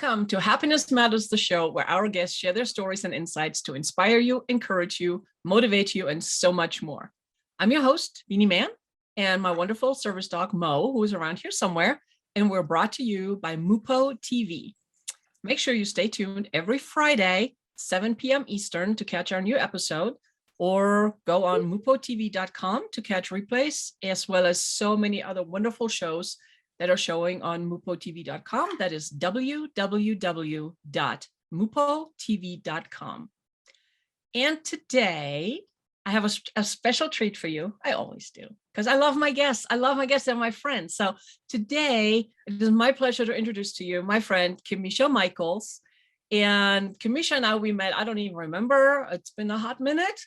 Welcome to Happiness Matters, the show where our guests share their stories and insights to inspire you, encourage you, motivate you, and so much more. I'm your host, Beanie Man, and my wonderful service dog, Mo, who is around here somewhere, and we're brought to you by Mupo TV. Make sure you stay tuned every Friday, 7 p.m. Eastern to catch our new episode, or go on mupotv.com to catch replays, as well as so many other wonderful shows that are showing on mupotv.com. That is www.mupotv.com. And today I have a special treat for you. I always do, because I love my guests. I love my guests and my friends. So today it is my pleasure to introduce to you my friend, Kimmisha Michels. And Kimmisha and I, we met, I don't even remember. It's been a hot minute.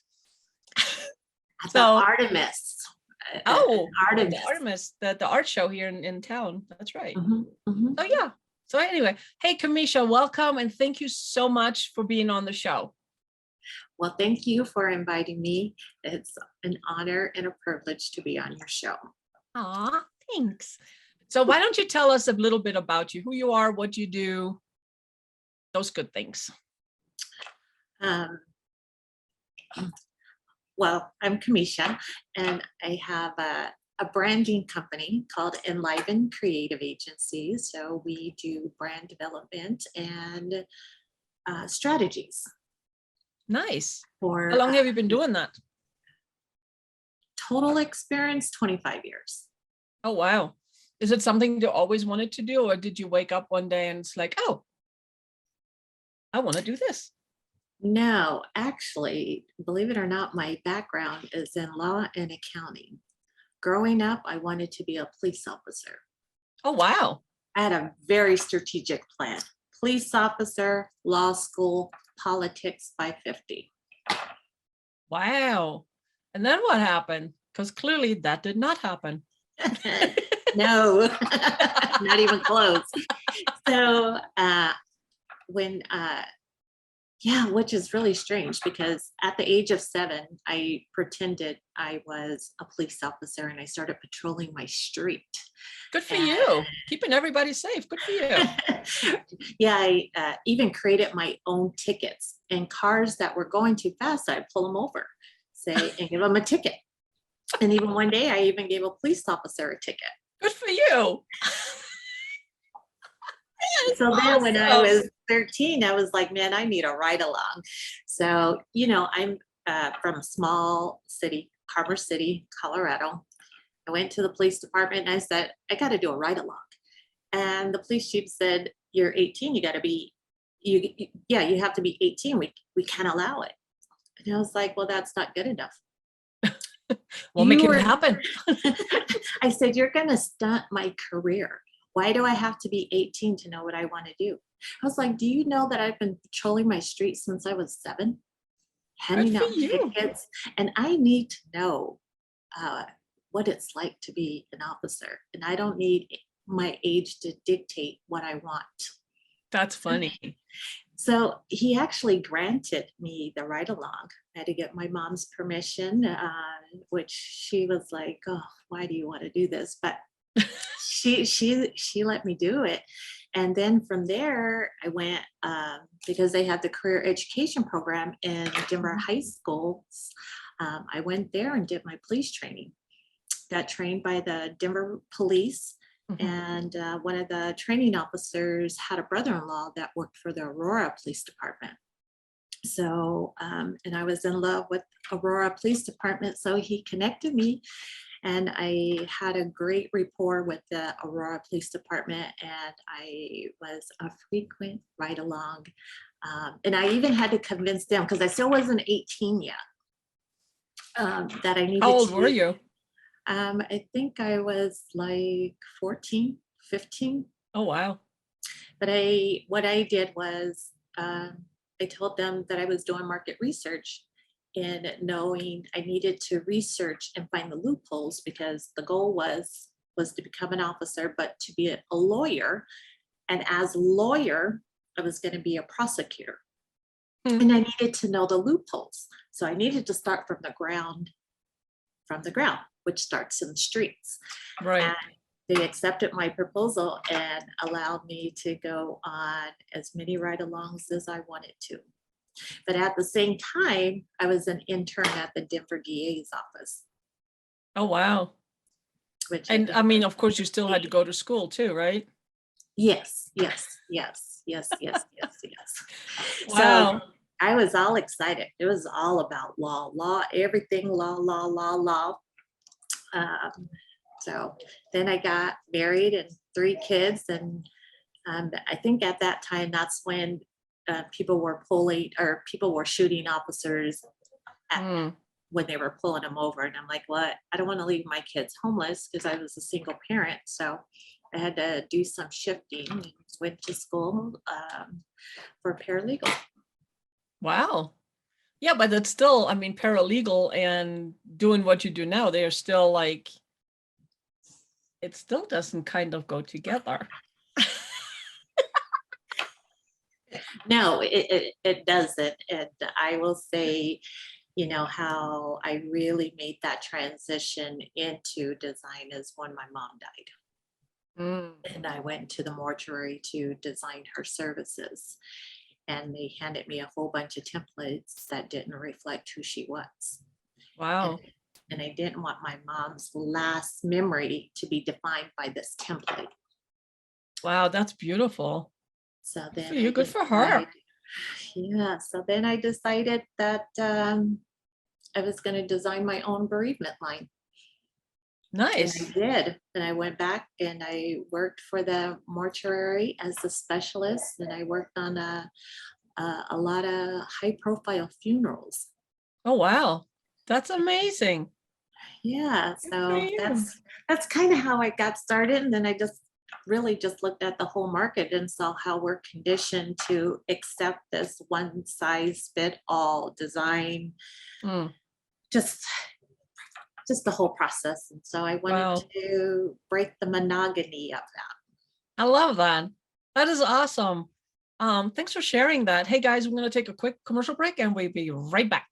So Artemis. Artemis, the art show here in town. That's right. So yeah. So anyway, hey Kimmisha, welcome and thank you so much for being on the show. Well, thank you for inviting me. It's an honor and a privilege to be on your show. Aw, thanks. So why don't you tell us a little bit about you, who you are, what you do, those good things. Well, I'm Kimmisha, and I have a branding company called Enliven Creative Agency. So we do brand development and strategies. Nice. For how long have you been doing that? Total experience, 25 years. Oh, wow. Is it something you always wanted to do, or did you wake up one day and it's like, oh, I want to do this? No, actually, believe it or not, my background is in law and accounting. Growing up, I wanted to be a police officer. Oh, wow. I had a very strategic plan. Police officer, law school, politics by 50. Wow. And then what happened? Because clearly that did not happen. No, not even close. So which is really strange because at the age of 7, I pretended I was a police officer and I started patrolling my street. Good for you. Keeping everybody safe. Good for you. Yeah, I even created my own tickets, and cars that were going too fast, I'd pull them over, and give them a ticket. And even one day I even gave a police officer a ticket. Good for you. So then when I was 13, I was like, man, I need a ride along. So, I'm from a small city, Commerce City, Colorado. I went to the police department and I said, I got to do a ride along. And the police chief said, you're 18, you have to be 18. We can't allow it. And I was like, well, that's not good enough. We'll make it happen. I said, you're going to stunt my career. Why do I have to be 18 to know what I want to do? I was like, do you know that I've been patrolling my street since I was 7? Handing out tickets. And I need to know what it's like to be an officer. And I don't need my age to dictate what I want. That's funny. So he actually granted me the ride along. I had to get my mom's permission, which she was like, oh, why do you want to do this? But she let me do it. And then from there I went because they had the career education program in Denver high schools. I went there and did my police training. Got trained by the Denver police. And one of the training officers had a brother-in-law that worked for the Aurora Police Department. So and I was in love with Aurora Police Department, so he connected me. And I had a great rapport with the Aurora Police Department, and I was a frequent ride along. And I even had to convince them, because I still wasn't 18 yet, that I needed to. How old were you? I think I was like 14, 15. Oh, wow. But what I did was I told them that I was doing market research, and knowing I needed to research and find the loopholes, because the goal was to become an officer, but to be a lawyer. And as a lawyer, I was going to be a prosecutor. And I needed to know the loopholes. So I needed to start from the ground, which starts in the streets. Right. they accepted my proposal and allowed me to go on as many ride-alongs as I wanted to. But at the same time, I was an intern at the Denver DA's office, Oh, wow. which And think I mean, was of course, you still had to go to school too, right? yes, yes, yes, yes, yes, yes, yes. So Wow. I was all excited. It was all about law, everything law. Um, so then I got married and 3 kids, and I think at that time that's when people were shooting officers at, Mm. when they were pulling them over, and I'm like, what? I don't want to leave my kids homeless because I was a single parent, so I had to do some shifting and went to school for paralegal. Wow. Yeah, but that's still, I mean, paralegal and doing what you do now, they're still like, it still doesn't kind of go together. No, it doesn't. And I will say, how I really made that transition into design is when my mom died. Mm. And I went to the mortuary to design her services. And they handed me a whole bunch of templates that didn't reflect who she was. And, Wow. and I didn't want my mom's last memory to be defined by this template. Wow, that's beautiful. So Good for then you, good for her. so then I decided that I was going to design my own bereavement line. And I Nice. did. And I went back and I worked for the mortuary as a specialist. And I worked on a lot of high profile funerals. Oh, wow. That's amazing. Yeah. Good for So you. that's kind of how I got started. And then I just really just looked at the whole market and saw how we're conditioned to accept this one size fit all design, Mm. just the whole process. And so I wanted Wow. to break the monogamy of that. I love that. That is awesome. Thanks for sharing that. Hey guys, we're going to take a quick commercial break and we'll be right back.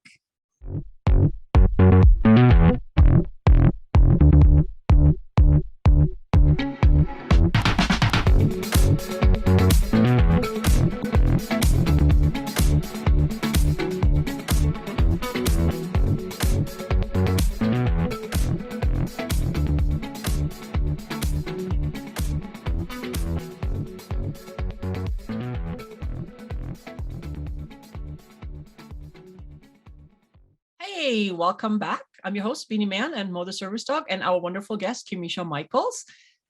Hey, welcome back. I'm your host, Beanie Man and Mother Service Dog, and our wonderful guest, Kimmisha Michels.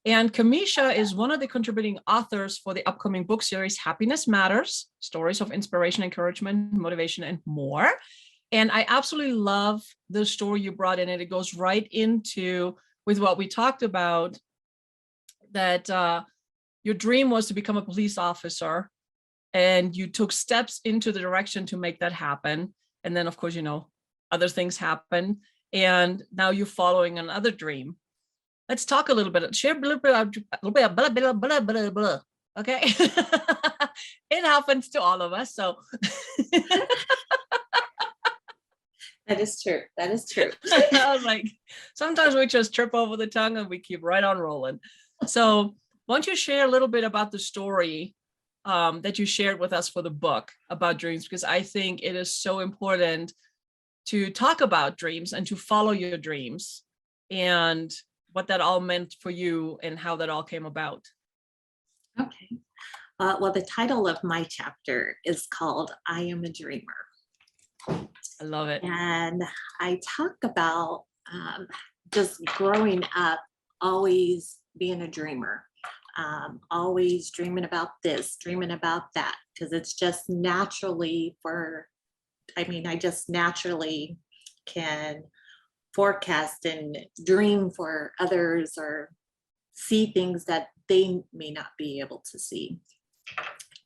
And Kimmisha is one of the contributing authors for the upcoming book series, Happiness Matters, Stories of Inspiration, Encouragement, Motivation, and More. And I absolutely love the story you brought in, and it goes right into with what we talked about, that your dream was to become a police officer, and you took steps into the direction to make that happen. And then, of course, other things happen, and now you're following another dream. Let's talk a little bit. Share a little bit, blah, blah, blah. Okay. It happens to all of us. So That is true. That is true. I was like, sometimes we just trip over the tongue and we keep right on rolling. So why don't you share a little bit about the story that you shared with us for the book about dreams, because I think it is so important to talk about dreams and to follow your dreams and what that all meant for you and how that all came about. Okay. Well, the title of my chapter is called I Am a Dreamer. I love it. And I talk about just growing up, always being a dreamer, always dreaming about this, dreaming about that, because it's just naturally I just naturally can forecast and dream for others or see things that they may not be able to see.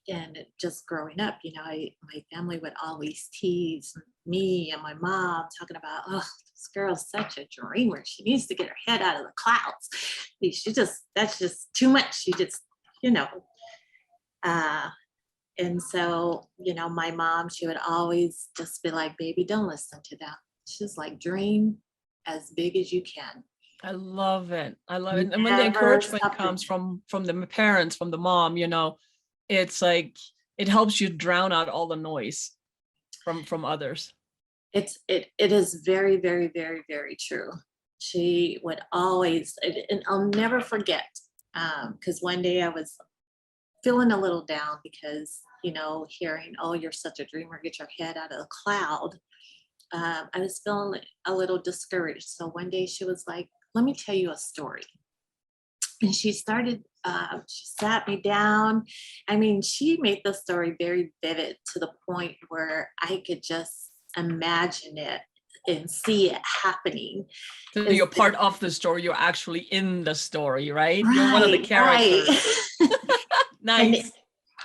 And just growing up, my family would always tease me and my mom talking about, oh, this girl's such a dreamer. She needs to get her head out of the clouds. That's just too much. She just, and so, my mom, she would always just be like, baby, don't listen to them. She's like, dream as big as you can. I love it. I love it. And when the Never encouragement suffered. comes from the parents, from the mom, it's like it helps you drown out all the noise from others. It is very, very, very, very true. She would always, and I'll never forget, because one day I was feeling a little down because, hearing, oh, you're such a dreamer, get your head out of the cloud. I was feeling a little discouraged. So one day she was like, let me tell you a story. And she sat me down. I mean, she made the story very vivid to the point where I could just imagine it and see it happening. So Is you're part of the story. You're actually in the story, right? You're one of the right, right. characters. and Nice.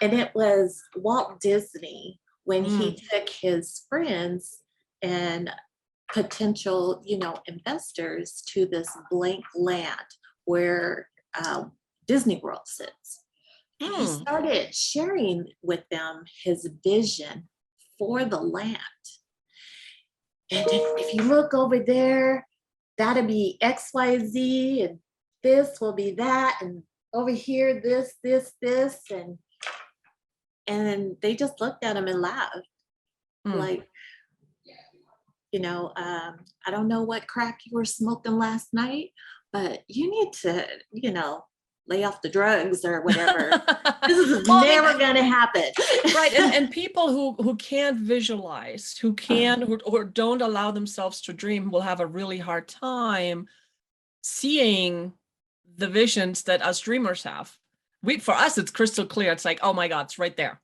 and it was Walt Disney when he Mm. took his friends and potential, investors to this blank land where Disney World sits. And he Mm. started sharing with them his vision for the land. And if you look over there, that'll be XYZ, and this will be that, and over here, this, and they just looked at him and laughed, Mm. like, I don't know what crack you were smoking last night, but you need to, lay off the drugs or whatever. This is Well, I mean, never going to happen. right. And people who can't visualize, or don't allow themselves to dream will have a really hard time seeing the visions that us dreamers have. For us, it's crystal clear. It's like, oh my God, it's right there.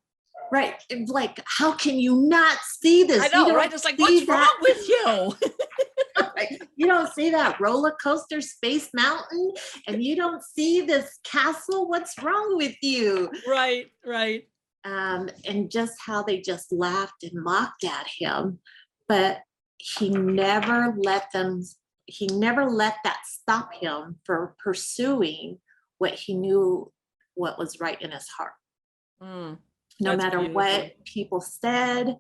Right. Like, how can you not see this? I know, right? It's like, what's wrong with you? You don't see that roller coaster Space Mountain, and you don't see this castle. What's wrong with you? Right, right. And just how they just laughed and mocked at him, but he never let that stop him for pursuing what he knew, what was right in his heart. No matter Beautiful. what people said,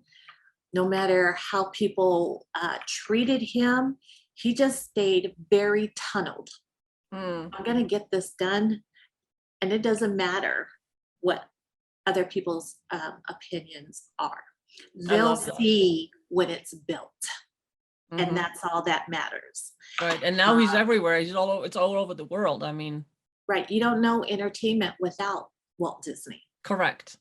no matter how people treated him, he just stayed very tunneled. I'm going to get this done, and it doesn't matter what other people's opinions are. They'll see when it's built, and that's all that matters. Right, and now he's everywhere. It's all over the world. I mean, right. You don't know entertainment without Walt Disney. Correct.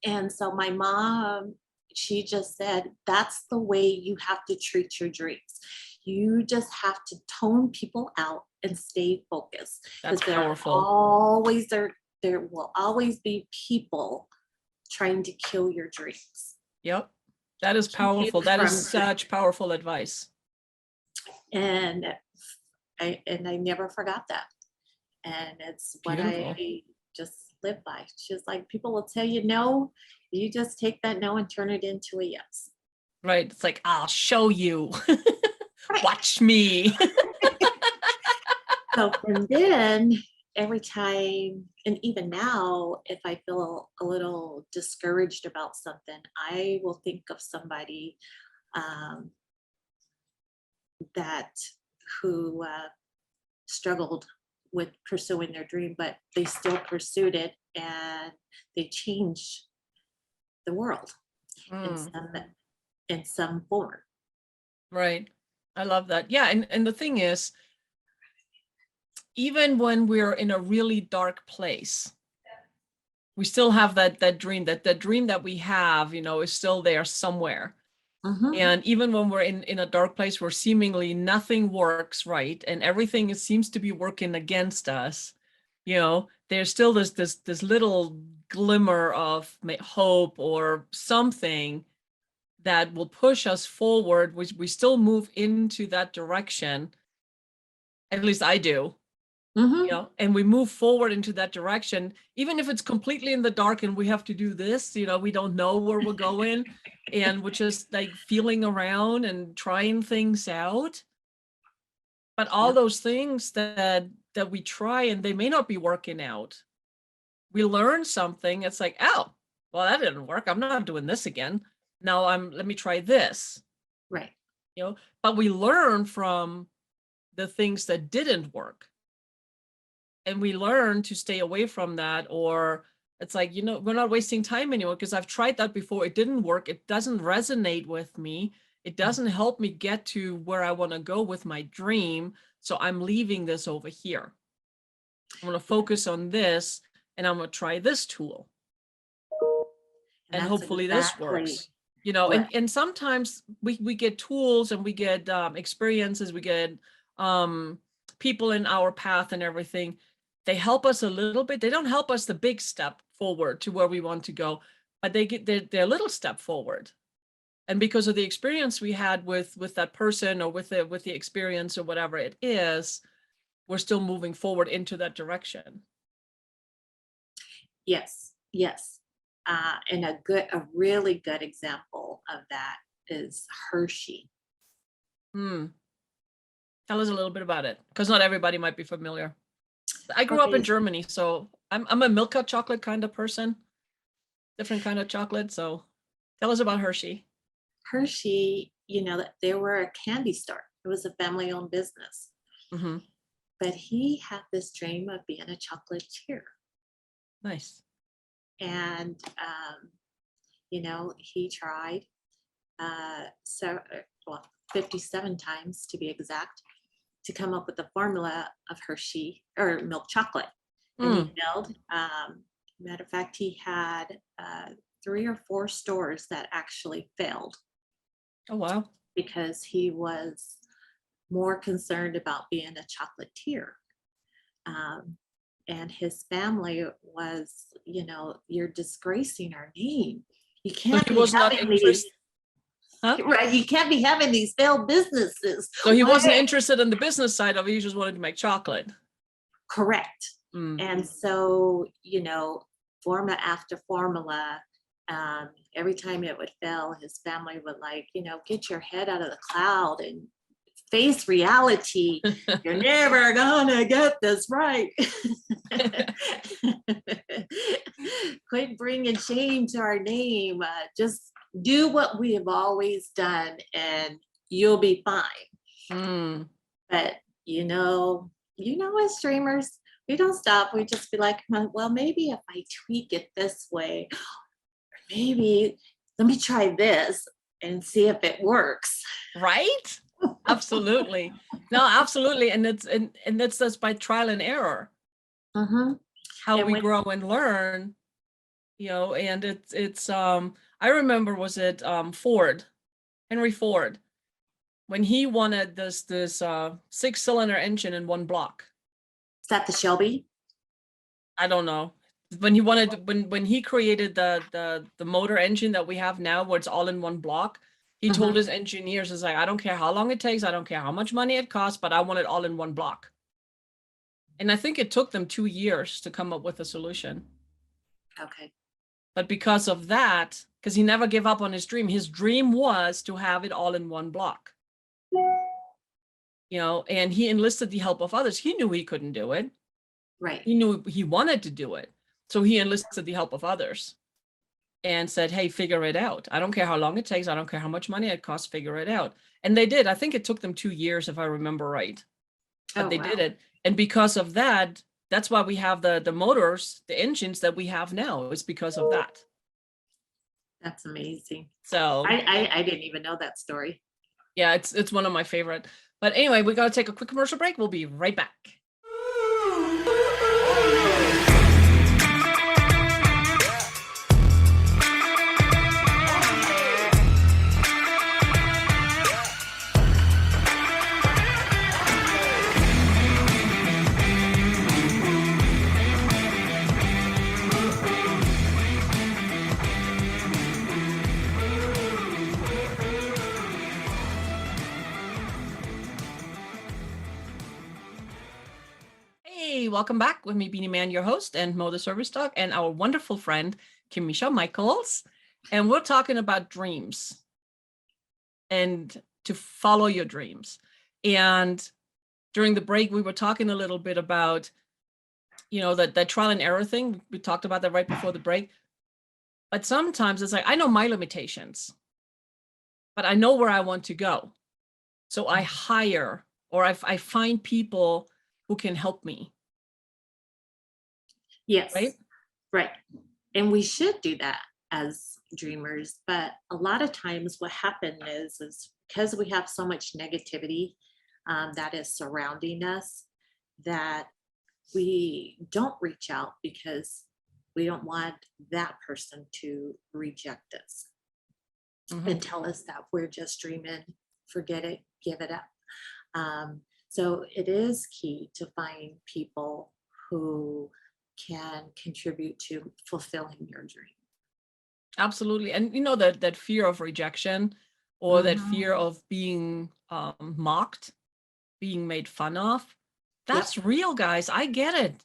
And so my mom, she just said, that's the way you have to treat your dreams. You just have to tone people out and stay focused. That's powerful. There will always be people trying to kill your dreams. Yep. That is powerful. That is such powerful advice. And I never forgot that. And it's what I just live by. She's like, people will tell you no, you just take that no and turn it into a yes. Right. It's like, I'll show you. Right. Watch me. So from then, every time, and even now, if I feel a little discouraged about something, I will think of somebody who struggled with pursuing their dream, but they still pursued it, and they changed the world in some form. Right. I love that. Yeah. And the thing is, even when we're in a really dark place, we still have that dream, that dream that we have, is still there somewhere. And even when we're in a dark place where seemingly nothing works right and everything seems to be working against us, there's still this little glimmer of hope or something that will push us forward, which we still move into that direction. At least I do. And we move forward into that direction, even if it's completely in the dark and we have to do this, we don't know where we're going, and we're just like feeling around and trying things out. But all those things that we try and they may not be working out, we learn something. It's like, oh, well, that didn't work. I'm not doing this again. Now let me try this. Right. But we learn from the things that didn't work. And we learn to stay away from that, or it's like, we're not wasting time anymore because I've tried that before. It didn't work. It doesn't resonate with me. It doesn't help me get to where I want to go with my dream. So I'm leaving this over here. I'm going to focus on this, and I'm going to try this tool. And hopefully this works. And sometimes we get tools and we get experiences, we get people in our path and everything. They help us a little bit. They don't help us the big step forward to where we want to go, but they get their little step forward. And because of the experience we had with that person, or with the experience or whatever it is, we're still moving forward into that direction. Yes. And a really good example of that is Hershey. Tell us a little bit about it, because not everybody might be familiar. I grew up in Germany, so I'm a Milka chocolate kind of person, different kind of chocolate. So tell us about Hershey. Hershey, they were a candy store. It was a family-owned business. Mm-hmm. But he had this dream of being a chocolatier. Nice. And, he tried 57 times, to be exact, to come up with the formula of Hershey or milk chocolate. And he failed. Matter of fact, he had 3 or 4 stores that actually failed. Oh, wow. Because he was more concerned about being a chocolatier. And his family was, you're disgracing our name. You can't be having these, right? You can't be having these failed businesses. So he wasn't interested in the business side of it. He just wanted to make chocolate. Correct. And so, formula after formula, every time it would fail, his family would get your head out of the cloud and face reality. You're never gonna get this right. Quit bringing shame to our name. Just do what we have always done and you'll be fine. But as dreamers, we don't stop. We just be like, well, maybe if I tweak it this way, or maybe let me try this and see if it works. Right? Absolutely. No, absolutely. And that's just by trial and error. How we grow and learn, and it's I remember, was it Henry Ford, when he wanted this 6-cylinder engine in one block. Is that the Shelby? I don't know. When he created the motor engine that we have now, where it's all in one block, he told his engineers, "Is like, I don't care how long it takes, I don't care how much money it costs, but I want it all in one block." And I think it took them 2 years to come up with a solution. Okay. But because of that, because he never gave up on his dream was to have it all in one block. And he enlisted the help of others. He knew he couldn't do it. Right. He knew he wanted to do it. So he enlisted the help of others and said, "Hey, figure it out. I don't care how long it takes. I don't care how much money it costs. Figure it out." And they did. I think it took them 2 years, if I remember right. But they did it. And because of that, that's why we have the motors, the engines that we have now. It's because of that. That's amazing. So I didn't even know that story. Yeah, it's one of my favorite. But anyway, we got to take a quick commercial break. We'll be right back. Welcome back with me, Beanie Man, your host, and Mo the Service Dog, and our wonderful friend, Kimmisha Michels. And we're talking about dreams and to follow your dreams. And during the break, we were talking a little bit about, that trial and error thing. We talked about that right before the break. But sometimes it's like, I know my limitations, but I know where I want to go. So I hire or I find people who can help me, Yes, right? right. And we should do that as dreamers. But a lot of times what happens is because we have so much negativity that is surrounding us, that we don't reach out because we don't want that person to reject us Mhm. and tell us that we're just dreaming, forget it, give it up. So it is key to find people who can contribute to fulfilling your dream. Absolutely. And that fear of rejection, or that Mhm. fear of being mocked, being made fun of, Yep. that's real, guys. I get it.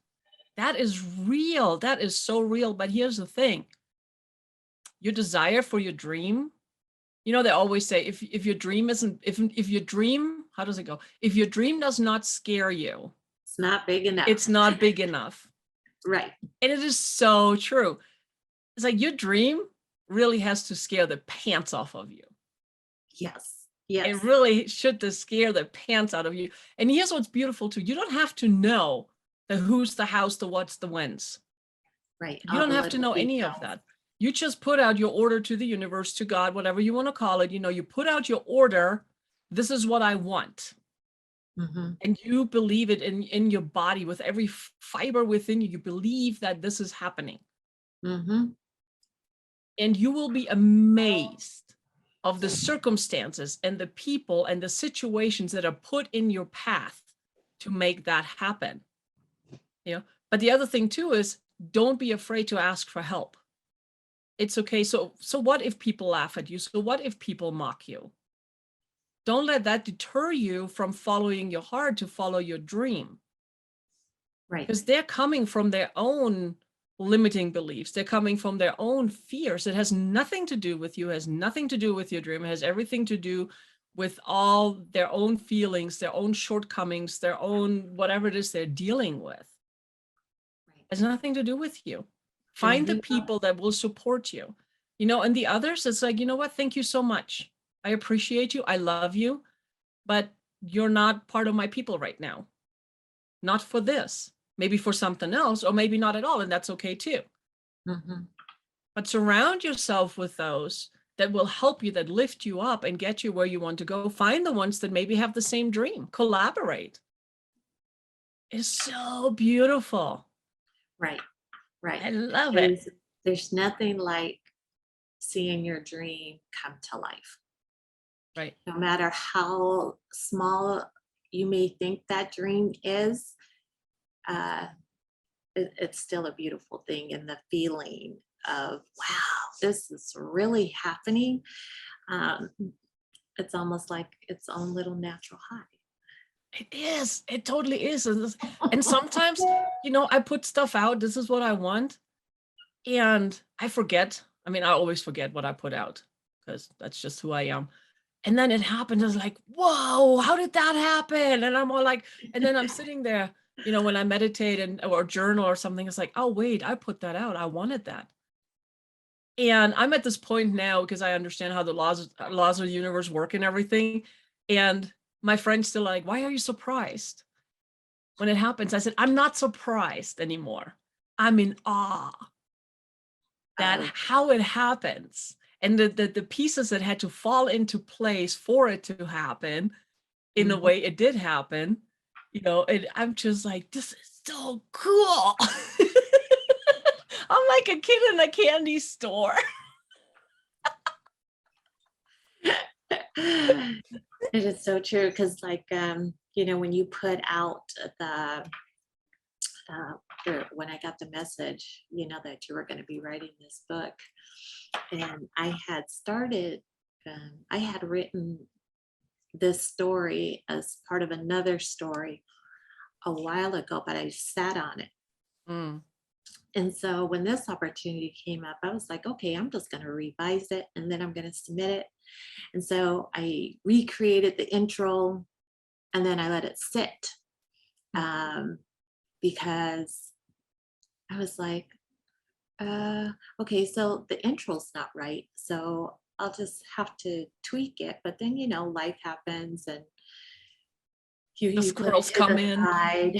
That is real. That is so real. But here's the thing: your desire for your dream. They always say, if your dream isn't, if your dream, how does it go? If your dream does not scare you, It's not big enough. it's not big enough. Right. And it is so true. It's like your dream really has to scare the pants off of you. Yes. It Yes. really should to scare the pants out of you. And here's what's beautiful too: you don't have to know the who's, the hows, the what's, the whens. Right. You All don't the have to little know any of details. that. You just put out your order to the universe, to God, whatever you want to call it. You put out your order. This is what I want. Hmm. And you believe it in your body, with every fiber within you. You believe that this is happening. Hmm. And you will be amazed of the circumstances and the people and the situations that are put in your path to make that happen. But the other thing too is, don't be afraid to ask for help. It's okay. So what if people laugh at you? So what if people mock you? Don't let that deter you from following your heart, to follow your dream, Right. because they're coming from their own limiting beliefs. They're coming from their own fears. It has nothing to do with you, has nothing to do with your dream. It has everything to do with all their own feelings, their own shortcomings, their own whatever it is they're dealing with. Right. It has nothing to do with you. And Find the people that will support you. And the others, it's like, what? Thank you so much. I appreciate you. I love you, but you're not part of my people right now. Not for this. Maybe for something else, or maybe not at all, and that's okay too. hmm But surround yourself with those that will help you, that lift you up and get you where you want to go. Find the ones that maybe have the same dream. Collaborate. It's so beautiful. Right. Right. I love it. There's nothing like seeing your dream come to life. Right. No matter how small you may think that dream is, uh, it's still a beautiful thing. And the feeling of, wow, this is really happening. Um, it's almost like its own little natural high. It is. It totally is. And sometimes, I put stuff out. This is what I want. And I forget. I mean, I always forget what I put out, because that's just who I am. And then it happened. I was like, whoa, how did that happen? And I'm all like, and then I'm sitting there, when I meditate or journal or something, it's like, oh, wait, I put that out. I wanted that. And I'm at this point now, because I understand how the laws of the universe work and everything. And my friend's still like, why are you surprised when it happens? I said, I'm not surprised anymore. I'm in awe that Of how it happens, and the pieces that had to fall into place for it to happen in the mhm. way it did happen. And I'm just like, this is so cool. I'm like a kid in a candy store. It is so true because, like, when you put out the when I got the message, that you were going to be writing this book, and I had written this story as part of another story a while ago, but I sat on it. Mm, And so when this opportunity came up, I was like, okay, I'm just going to revise it and then I'm going to submit it. And so I recreated the intro and then I let it sit um, because I was like, okay, so the intro's not right. So I'll just have to tweak it. But then, life happens and The you put it squirrels to come the in. side,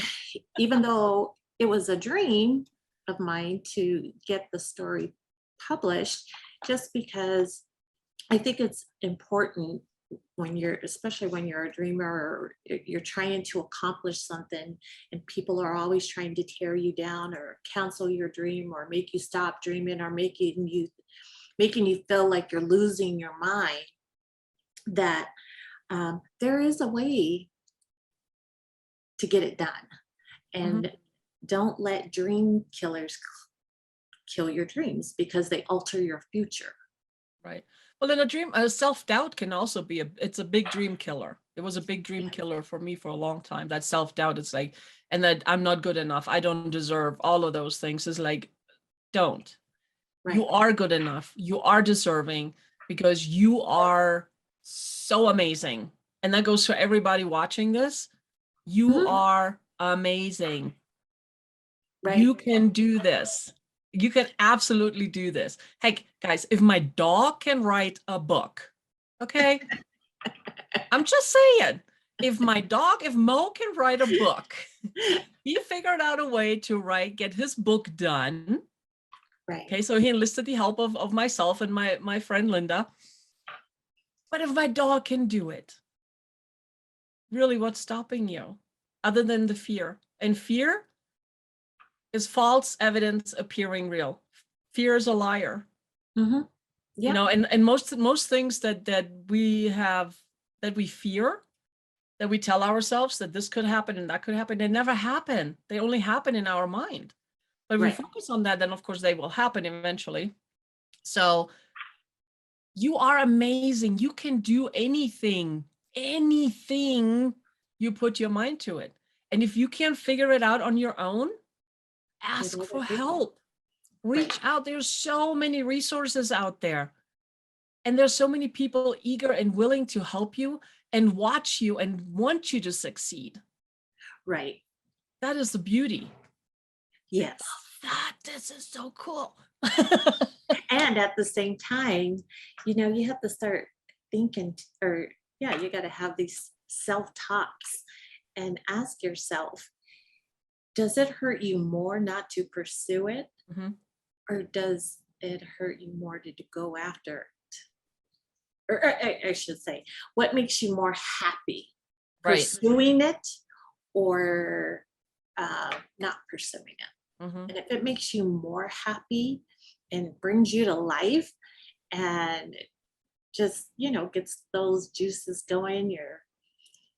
even though it was a dream of mine to get the story published, just because I think it's important when you're, especially when you're a dreamer or you're trying to accomplish something and people are always trying to tear you down or cancel your dream or make you stop dreaming or making you feel like you're losing your mind, that there is a way to get it done. And don't let dream killers kill your dreams because they alter your future. Right. Well, in a dream, self-doubt can also be it's a big dream killer. It was a big dream killer for me for a long time. That self-doubt is like, and that I'm not good enough. I don't deserve all of those things is like, don't. You Right. are good enough. You are deserving because you are so amazing. And that goes for everybody watching this. You Mhm. are amazing. Right. You can do this. You can absolutely do this. Heck, guys, if my dog can write a book, okay? I'm just saying, if Mo can write a book, he figured out a way to get his book done. Right. Okay, so he enlisted the help of myself and my friend Linda. But if my dog can do it, really, what's stopping you? Other than the fear. And fear is false evidence appearing real. Fear is a liar. Mm-hmm. You Yeah. know, and most things that we have, that we fear, that we tell ourselves that this could happen and that could happen, they never happen. They only happen in our mind. But if we Right. focus on that, then of course they will happen eventually. So you are amazing. You can do anything you put your mind to it. And if you can't figure it out on your own, There's ask other for people. help. Reach out. There's so many resources out there. And there's so many people eager and willing to help you and watch you and want you to succeed. Right. That is the beauty. Yes. This is so cool. And at the same time, you have to start thinking, or yeah, you got to have these self-talks and ask yourself, does it hurt you more not to pursue it? Mhm. Or does it hurt you more to go after it? Or I should say, what makes you more happy? Right. Pursuing it or not pursuing it? Mhm. And if it makes you more happy and brings you to life and just, gets those juices going, your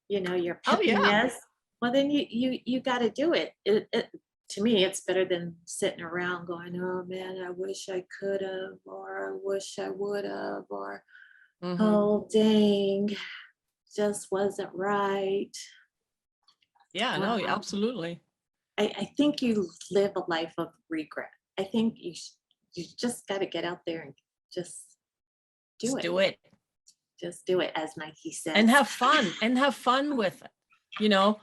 Oh yeah. peppiness, well, then you got to do it. To me, it's better than sitting around going, oh man, I wish I could have, or I wish I would have, or Mhm. oh dang, just wasn't right. Yeah, no, absolutely. I think you live a life of regret. I think you just got to get out there and just do Just it. do it. Just do it, as Nike And says. have fun with it. You know,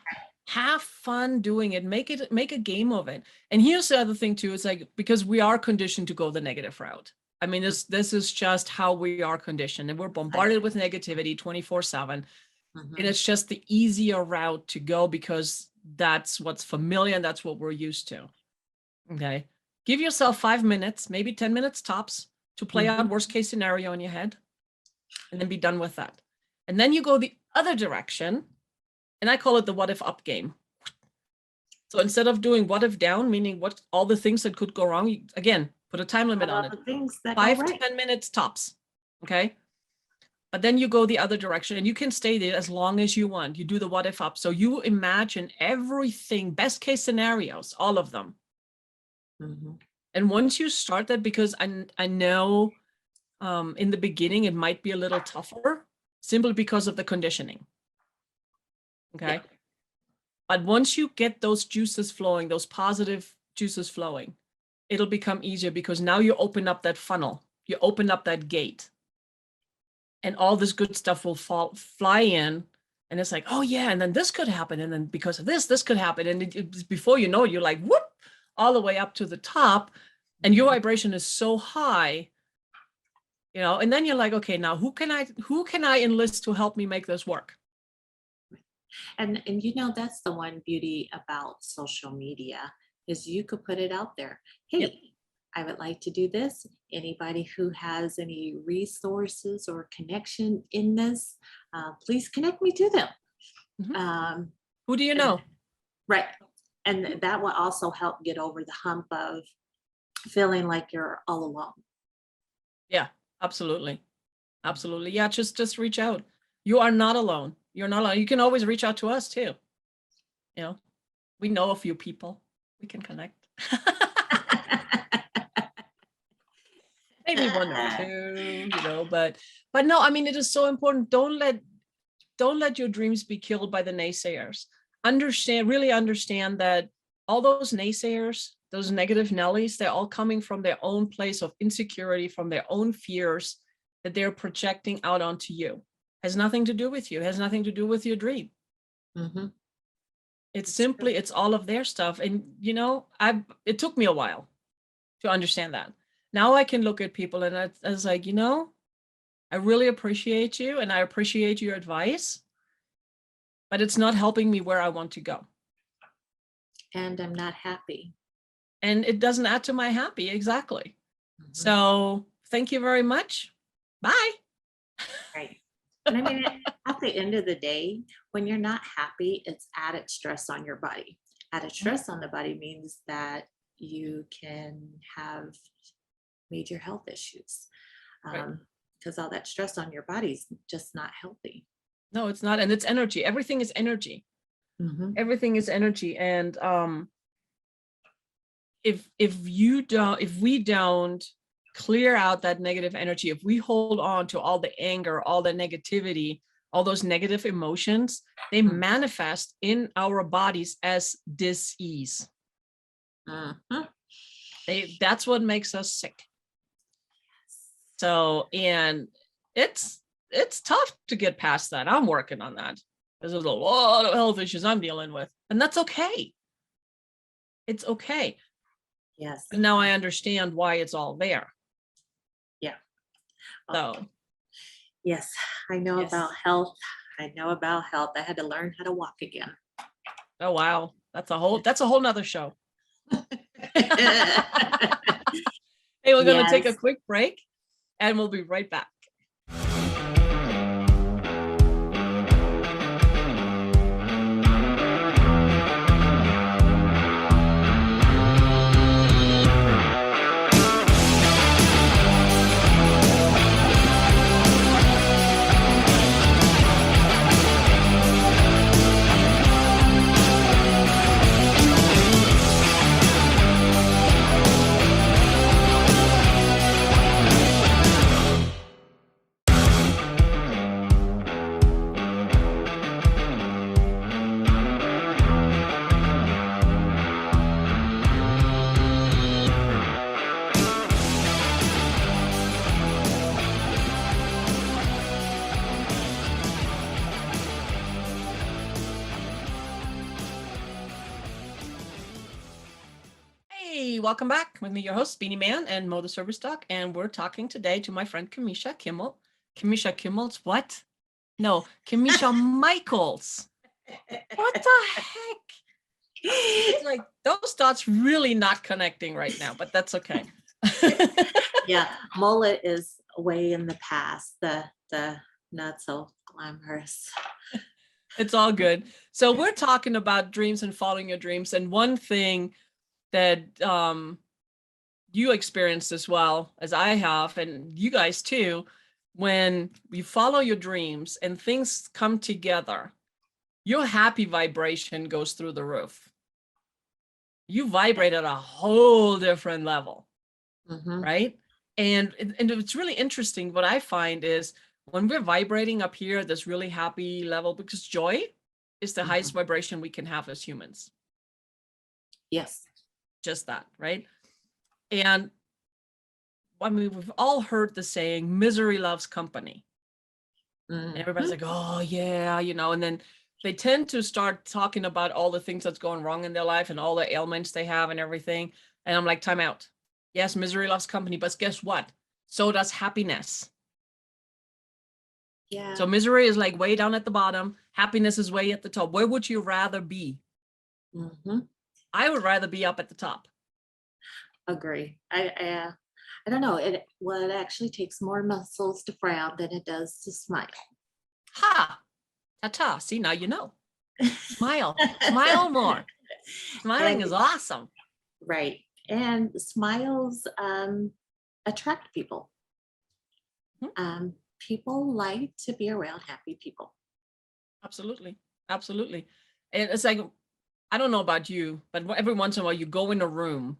have fun doing it. Make a game of it. And here's the other thing too, it's like, because we are conditioned to go the negative route. I mean, this is just how we are conditioned, and we're bombarded with negativity 24/7. And Mhm. it's just the easier route to go because that's what's familiar and that's what we're used to. Okay. Give yourself 5 minutes, maybe 10 minutes tops, to play out Mhm. worst case scenario in your head, and then be done with that. And then you go the other direction, and I call it the what if up game. So instead of doing what if down, meaning what all the things that could go wrong, you, again, put a time limit All on it. the things that go 5 to right. 10 minutes tops. Okay. But then you go the other direction, and you can stay there as long as you want. You do the what if up. So you imagine everything, best case scenarios, all of them. Mhm. And once you start that, because I know in the beginning it might be a little tougher, simply because of the conditioning. Okay. Yeah. But once you get those juices flowing, those positive juices flowing, it'll become easier because now you open up that funnel, you open up that gate, and all this good stuff will fly in. And it's like, oh yeah, and then this could happen, and then because of this could happen, and before you know it, you're like, whoop, all the way up to the top, and your vibration is so high, and then you're like, okay, now who can I enlist to help me make this work? And you know, that's the one beauty about social media is you could put it out there. Yep. Hey, I would like to do this. Anybody who has any resources or connection in this, please connect me to them. Mhm. Um, Who do you and know? right. And that will also help get over the hump of feeling like you're all alone. Yeah, absolutely. Absolutely. Yeah, just reach out. You are not alone. You're not alone. You can always reach out to us too. You know, we know a few people. We can connect. Maybe one or two, but no, I mean it is so important. Don't let your dreams be killed by the naysayers. Really understand that all those naysayers, those negative Nellies, they're all coming from their own place of insecurity, from their own fears that they're projecting out onto you. Has nothing to do with you, has nothing to do with your dream. Mhm. It's true. It's all of their stuff. And it took me a while to understand that. Now I can look at people and I was like, I really appreciate you and I appreciate your advice, but it's not helping me where I want to go. And I'm not happy. And it doesn't add to my happy. Exactly. Mhm. So thank you very much. Bye. Right. And I mean, at the end of the day, when you're not happy, it's added stress on your body. Added stress on the body means that you can have major health issues Right. because all that stress on your body is just not healthy. No, it's not. And it's energy. Everything is energy. Mhm. Everything is energy. And if we don't clear out that negative energy, if we hold on to all the anger, all the negativity, all those negative emotions, they Mm. manifest in our bodies as dis-ease. Mhm. That's what makes us sick. So, and it's tough to get past that. I'm working on that. There's a lot of health issues I'm dealing with, and that's okay. It's okay. Yes. And now I understand why it's all there. Yeah. So, Yes. I know yes. about health. I know about health. I had to learn how to walk again. Oh wow, that's a whole nother show. Hey, we're gonna take a Yes. quick break, and we'll be right back. Hey, welcome back with me, your host, Beanie Man and Mo the Service Dog. And we're talking today to my friend Kimmisha Kimmel. Kimmisha Kimmels, what? No, Kimmisha Michels. What the heck? It's like those dots really not connecting right now, but that's okay. Yeah. Mullet is way in the past. The not so glamorous. It's all good. So we're talking about dreams and following your dreams. And one thing that you experienced as well as I have, and you guys too, when you follow your dreams and things come together, your happy vibration goes through the roof. You vibrate at a whole different level, Mhm. right? And it's really interesting. What I find is when we're vibrating up here at this really happy level, because joy is the highest Mhm. vibration we can have as humans. Yes. Just that, right? And I mean, we've all heard the saying, misery loves company. And everybody's Mhm. like, oh, yeah, and then they tend to start talking about all the things that's going wrong in their life and all the ailments they have and everything. And I'm like, time out. Yes, misery loves company, but guess what? So does happiness. Yeah. So misery is like way down at the bottom. Happiness is way at the top. Where would you rather be? Hmm. I would rather be up at the top. Agree. I don't know. It actually takes more muscles to frown than it does to smile. Ha! Ta-ta. See, now you know. Smile. Smile more. Smiling And is awesome. right. And smiles attract people. People like to be around happy people. Absolutely. Absolutely. And it's like, I don't know about you, but every once in a while you go in a room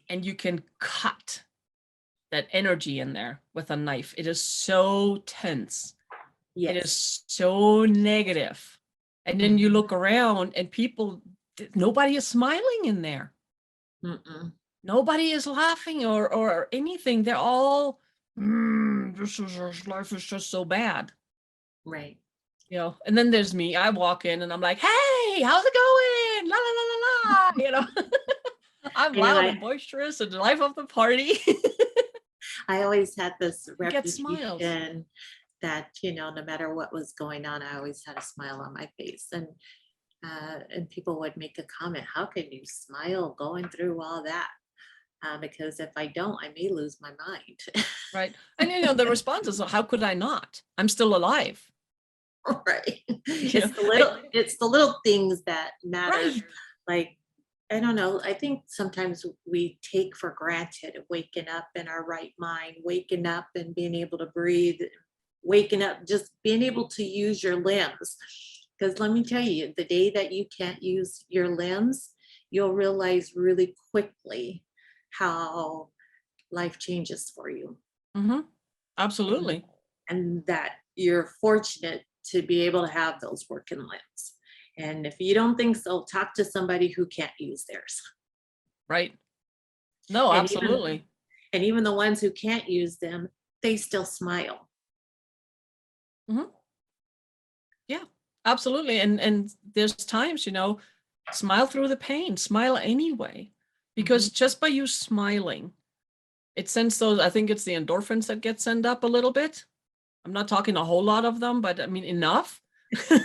and you can cut that energy in there with a knife. It is so tense. It Yes. is so negative. And then you look around and people, nobody is smiling in there. Mm-mm. Nobody is laughing or anything. They're all, life is just so bad. Right. You know, and then there's me. I walk in and I'm like, hey, how's it going? La la la la la. You know, I'm I know loud and boisterous and the life of the party. I always had this Get smiles. reputation that, no matter what was going on, I always had a smile on my face. And people would make a comment, how can you smile going through all that? Because if I don't, I may lose my mind. Right. And the response is, how could I not? I'm still alive. Right. You know, It's the little things that matter. right. Like, I don't know. I think sometimes we take for granted waking up in our right mind, waking up and being able to breathe, waking up, just being able to use your limbs. Because let me tell you, the day that you can't use your limbs, you'll realize really quickly how life changes for you. Mm-hmm. Absolutely. And that you're fortunate to be able to have those working limbs. And if you don't think so, talk to somebody who can't use theirs. Right. No, And absolutely. even the ones who can't use them, they still smile. Mm-hmm. Yeah, absolutely. And there's times, smile through the pain, smile anyway, because just by you smiling, it sends those, I think it's the endorphins that get sent up a little bit. I'm not talking a whole lot of them, but I mean, enough. To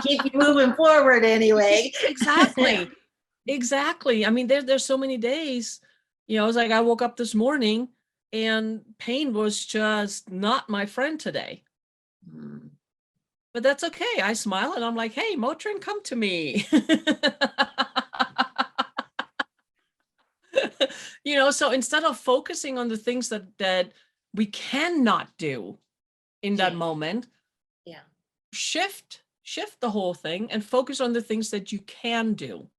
keep you moving forward anyway. Exactly. Exactly. I mean, there's so many days, it's like I woke up this morning and pain was just not my friend today. But that's okay. I smile and I'm like, hey, Motrin, come to me. So instead of focusing on the things that we cannot do in that moment, Yeah. shift the whole thing and focus on the things that you can do,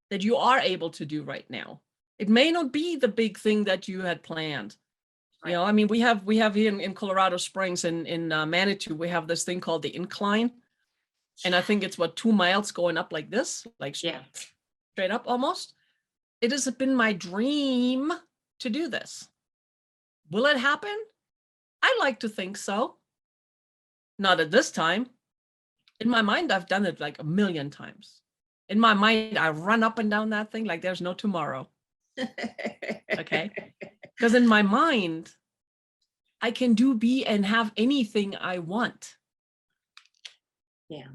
that you are able to do right now. It may not be the big thing that you had planned. Right. I mean, we have here in Colorado Springs in Manitou, we have this thing called the incline. And I think it's 2 miles going up like this, like straight up almost. It has been my dream to do this. Will it happen? I like to think so. Not at this time. In my mind, I've done it like a million times. In my mind, I run up and down that thing like there's no tomorrow. Okay. Because in my mind, I can do, be, and have anything I want. Yeah.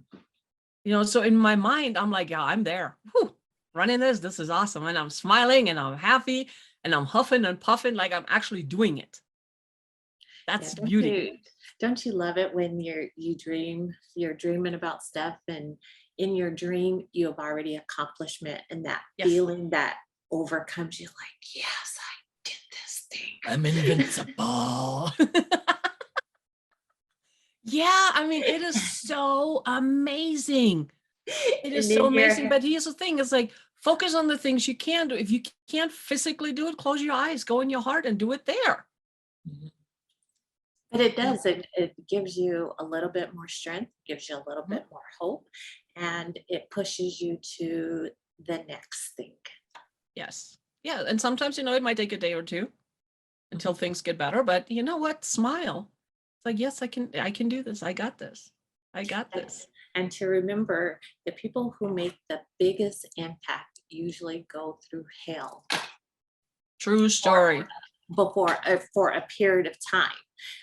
So in my mind, I'm like, yeah, I'm there. Whew, running this. This is awesome. And I'm smiling and I'm happy and I'm huffing and puffing like I'm actually doing it. That's the beauty. Don't you love it when you're dreaming about stuff, and in your dream you have already accomplishment, and that feeling that overcomes you, like, yes, I did this thing. I'm invincible. Yeah, I mean, it is so amazing. It is so amazing. But here's the thing, it's like, focus on the things you can do. If you can't physically do it, close your eyes, go in your heart and do it there. But it does, it gives you a little bit more strength, gives you a little bit more hope, and it pushes you to the next thing. Yes. Yeah. And sometimes, it might take a day or two until things get better, but you know what? Smile. It's like, yes, I can do this. I got this. I got this. And to remember, the people who make the biggest impact usually go through hell. True story. For a period of time.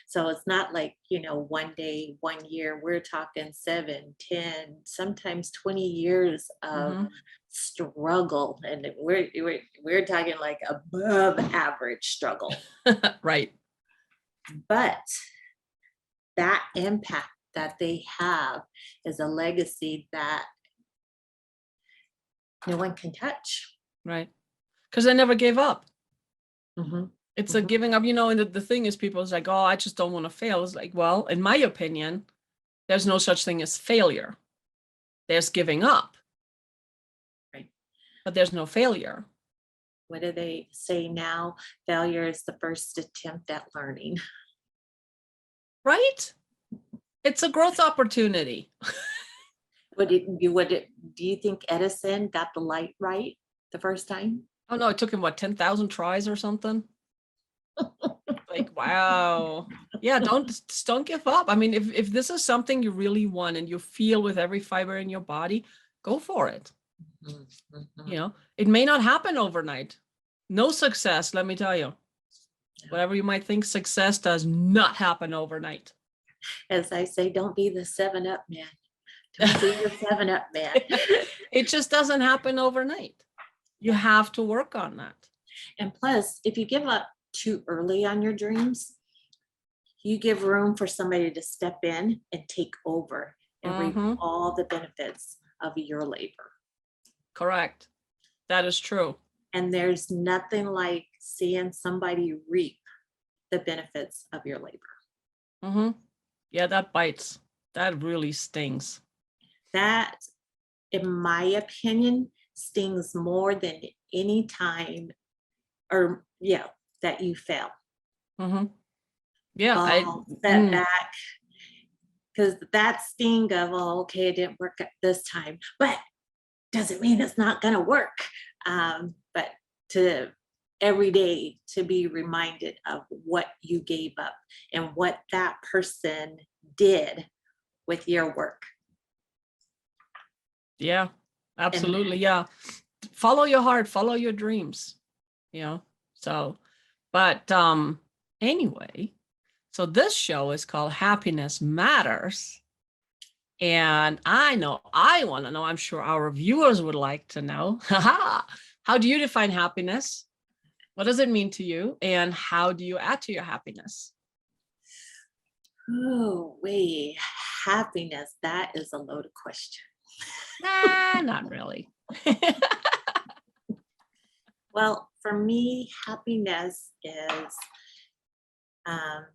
So it's not like, one day, 1 year, we're talking 7, 10, sometimes 20 years of Mhm. struggle. And we're talking like above average struggle. Right. But that impact that they have is a legacy that no one can touch. Right. Because I never gave up. Mhm, It's a mhm. giving up, and the thing is people is like, oh, I just don't want to fail. It's like, well, in my opinion, there's no such thing as failure. There's giving up, Right. but there's no failure. What do they say now? Failure is the first attempt at learning. Right? It's a growth opportunity. Do you think Edison got the light right the first time? Oh no, it took him what, 10,000 tries or something? Like, wow. Yeah, don't give up. I mean, if this is something you really want and you feel with every fiber in your body, go for it. Mhm, mhm. It may not happen overnight. No success, let me tell you. Whatever you might think success does not happen overnight. As I say, don't be the 7-Up man. Don't be the 7-Up man. It just doesn't happen overnight. You have to work on that. And plus, if you give up too early on your dreams, you give room for somebody to step in and take over and reap Mm-hmm. all the benefits of your labor. Correct. That is true. And there's nothing like seeing somebody reap the benefits of your labor. Mm-hmm. Yeah, that bites. That really stings. That, in my opinion, stings more than any time or that you fail. Mm-hmm. Yeah, Fall, setback, because that sting of, oh, okay, it didn't work at this time, but doesn't mean it's not going to work. But to every day to be reminded of what you gave up and what that person did with your work. yeah, And absolutely. Yeah. Follow your heart, follow your dreams, So, but anyway, so this show is called Happiness Matters. And I know I want to know, I'm sure our viewers would like to know. How do you define happiness? What does it mean to you? And how do you add to your happiness? oh, wait, happiness, that is a loaded question. Nah, not really. Well, for me, um,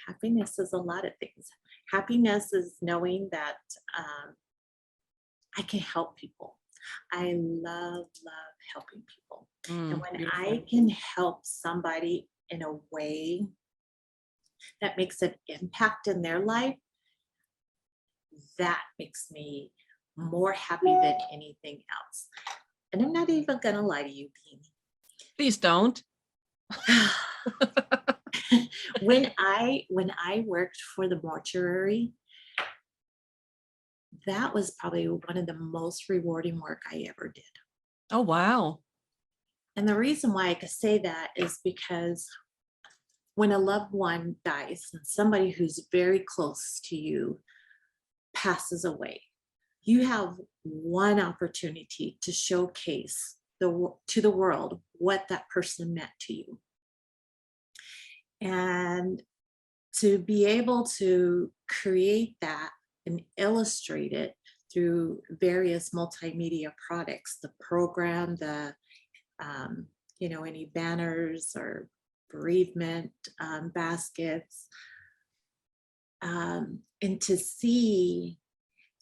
happiness is a lot of things. Happiness is knowing that I can help people. I love helping people. And when Beautiful. I can help somebody in a way that makes an impact in their life, that makes me more happy than anything else. And I'm not even gonna lie to you, Please don't. Beanie. When I worked for the mortuary, that was probably one of the most rewarding work I ever did. Oh, wow. And the reason why I could say that is because when a loved one dies and somebody who's very close to you passes away, you have one opportunity to showcase to the world what that person meant to you. And to be able to create that and illustrate it through various multimedia products, the program, um, any banners or bereavement baskets, and to see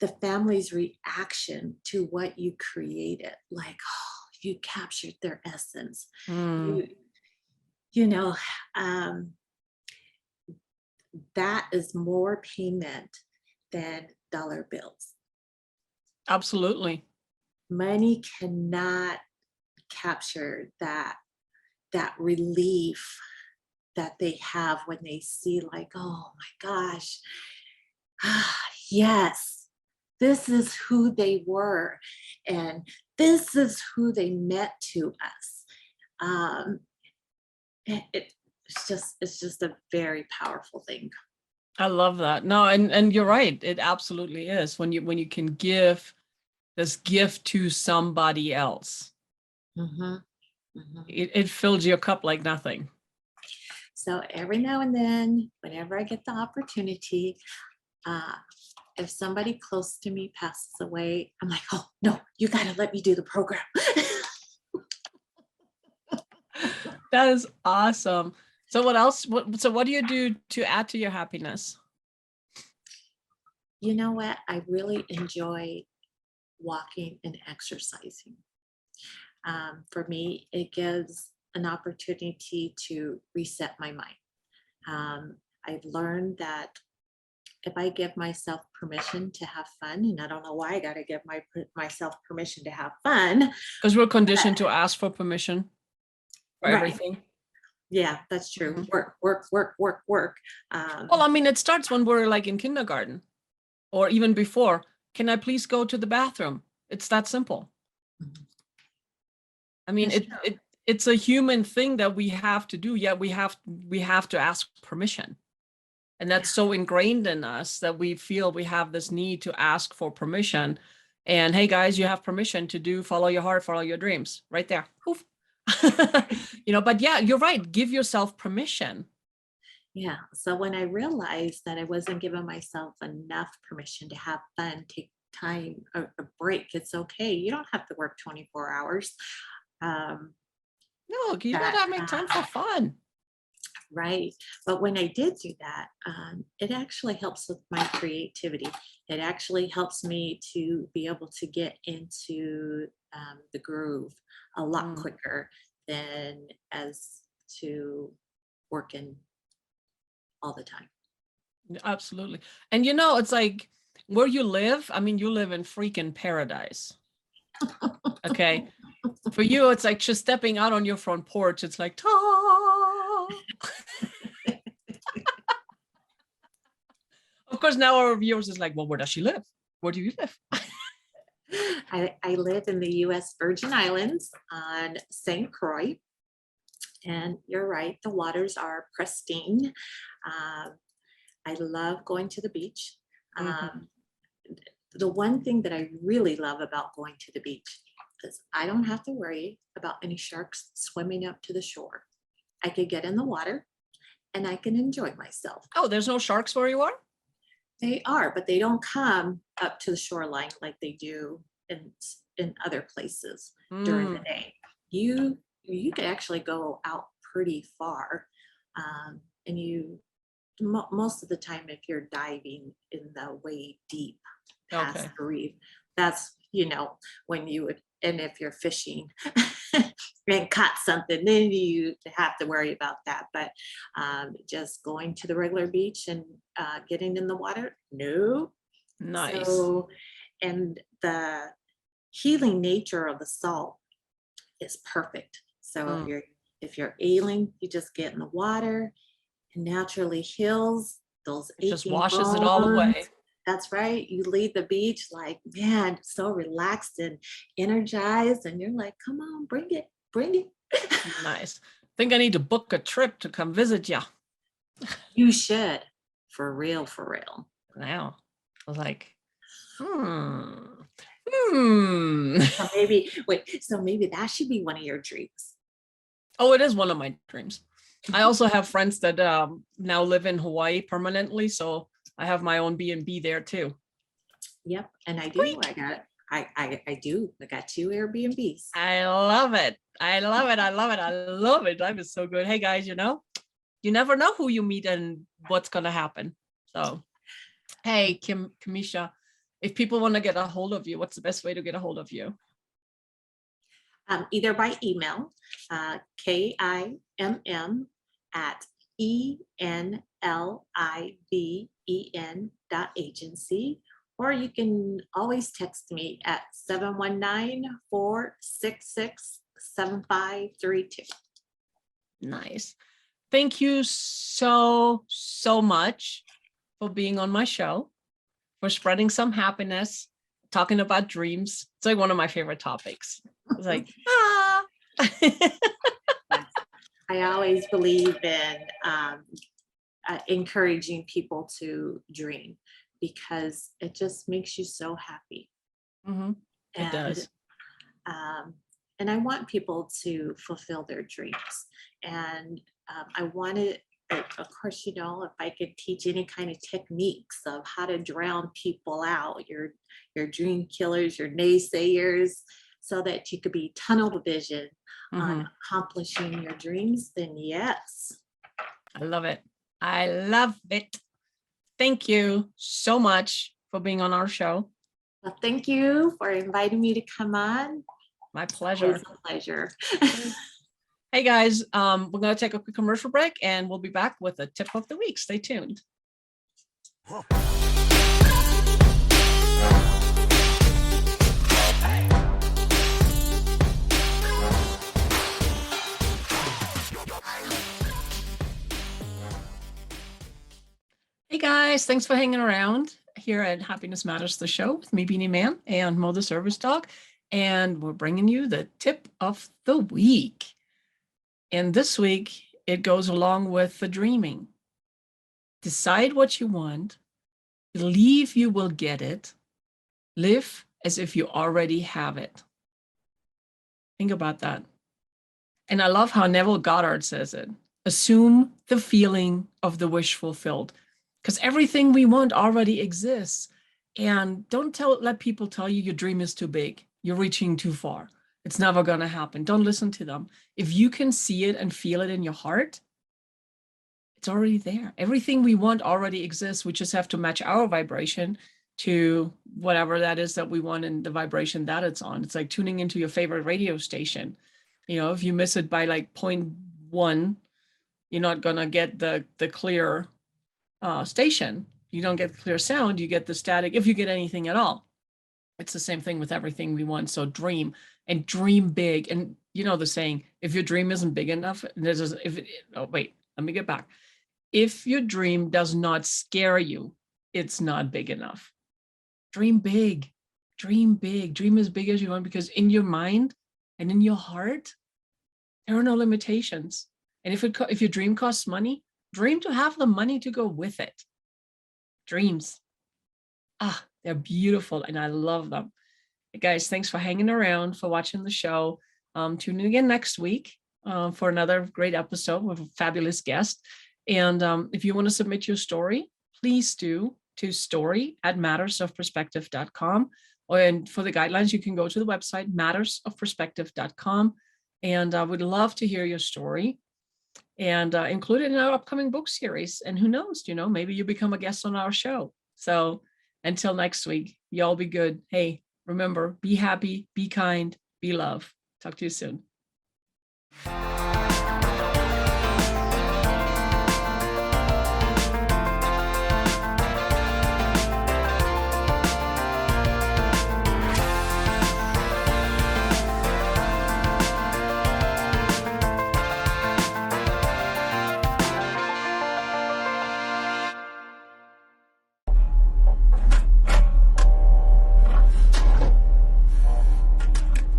the family's reaction to what you created, like, oh, you captured their essence. Mm, You, you know, um, that is more payment than dollar bills. absolutely. Money cannot capture that relief that they have when they see, like, oh my gosh, yes, this is who they were, and this is who they meant to us. Um, it, it's just a very powerful thing. I love that. No, and you're right. It absolutely is when you can give this gift to somebody else. Mhm, mhm. It fills your cup like nothing. So every now and then, whenever I get the opportunity, uh, if somebody close to me passes away, I'm like, oh no, you gotta let me do the program. That is awesome. So what else? What do you do to add to your happiness? You know what? I really enjoy walking and exercising. For me, it gives an opportunity to reset my mind. I've learned that if I give myself permission to have fun, and I don't know why I got to give myself permission to have fun. Because we're conditioned to ask for permission for Right. everything. Yeah, that's true. Mhm. Work, work, work, work, work. Well, I mean, it starts when we're like in kindergarten or even before. Can I please go to the bathroom? It's that simple. Mhm. I mean, That's true. it's a human thing that we have to do. Yet we have to ask permission. And Yeah. that's so ingrained in us that we feel we have this need to ask for permission. And hey, guys, you have permission to follow your heart, follow your dreams right there. Poof. But yeah, you're right. Give yourself permission. Yeah. So when I realized that I wasn't giving myself enough permission to have fun, take time, a break, it's okay. You don't have to work 24 hours. Um, No, you that gotta make time for fun. Right. But when I did do that, it actually helps with my creativity. It actually helps me to be able to get into the groove a lot Mm, quicker than as to working all the time. absolutely. And it's like where you live, I mean, you live in freaking paradise. Okay. For you, it's like just stepping out on your front porch. It's like, ta. Of course, now our viewers is like, well, where does she live? Where do you live? I live in the US Virgin Islands on St. Croix. And you're right, the waters are pristine. Um, I love going to the beach. Mhm. Um, the one thing that I really love about going to the beach is I don't have to worry about any sharks swimming up to the shore. I could get in the water and I can enjoy myself. Oh, there's no sharks where you are? They are, but they don't come up to the shoreline like they do in other places during the Mm, day. You could actually go out pretty far, and most of the time if you're diving in the way deep past okay. the reef, that's when you would, and if you're fishing and caught something, then you have to worry about that. But just going to the regular beach and getting in the water, no. Nice. So, and the healing nature of the salt is perfect. So Mm, if you're ailing, you just get in the water, it naturally heals those it just aching washes it all bones. away. That's right. You leave the beach like, man, so relaxed and energized, and you're like, come on, bring it, bring it. Nice. Think I need to book a trip to come visit you You should, for real, for real. now. I was like, hmm. Hmm. So maybe that should be one of your dreams. Oh, it is one of my dreams. I also have friends that now live in Hawaii permanently, so I have my own B&B there too. Yep, and I do. Squeak. I do. I got 2 Airbnbs. I love it. I love it. I love it. I love it. Life is so good. Hey guys, you never know who you meet and what's gonna happen. So, hey, Kimmisha, if people want to get a hold of you, what's the best way to get a hold of you? Either by email, KIMM at ENLIVEN or you can always text me at 719-466-7532. Nice. Thank you so, so much for being on my show, for spreading some happiness, talking about dreams. It's like one of my favorite topics. It's like, ah. I always believe in encouraging people to dream because it just makes you so happy. Mm-hmm. It And does. um, and I want people to fulfill their dreams. And I wanted, of course, if I could teach any kind of techniques of how to drown people out, your dream killers, your naysayers, so that you could be tunnel vision on Mm-hmm. accomplishing your dreams, then yes. I love it. I love it. Thank you so much for being on our show. Well, thank you for inviting me to come on. My Always pleasure. a pleasure. Hey guys, we're going to take a quick commercial break and we'll be back with a tip of the week. Stay tuned. Hey guys, thanks for hanging around here at Happiness Matters, the show with me, Beanie Man, and Mo the Service Dog. And we're bringing you the tip of the week. And this week, it goes along with the dreaming. Decide what you want, believe you will get it, live as if you already have it. Think about that. And I love how Neville Goddard says it. Assume the feeling of the wish fulfilled, because everything we want already exists. And don't let people tell you your dream is too big. You're reaching too far. It's never going to happen. Don't listen to them. If you can see it and feel it in your heart, it's already there. Everything we want already exists. We just have to match our vibration to whatever that is that we want and the vibration that it's on. It's like tuning into your favorite radio station. If you miss it by like 0.1, you're not going to get the clear station. You don't get clear sound, you get the static, if you get anything at all. It's the same thing with everything we want. So dream and dream big. And the saying, if your dream isn't big enough, let me get back. If your dream does not scare you, it's not big enough. Dream big, dream big, dream as big as you want, because in your mind and in your heart, there are no limitations. And if your dream costs money, dream to have the money to go with it. Dreams. They're beautiful and I love them. Hey guys, thanks for hanging around, for watching the show. Tune in again next week for another great episode with a fabulous guest. And if you want to submit your story, please do to story@mattersofperspective.com. And for the guidelines, you can go to the website mattersofperspective.com. And I would love to hear your story and include it in our upcoming book series. And who knows, maybe you become a guest on our show. So until next week, y'all be good. Hey, remember, be happy, be kind, be love. Talk to you soon.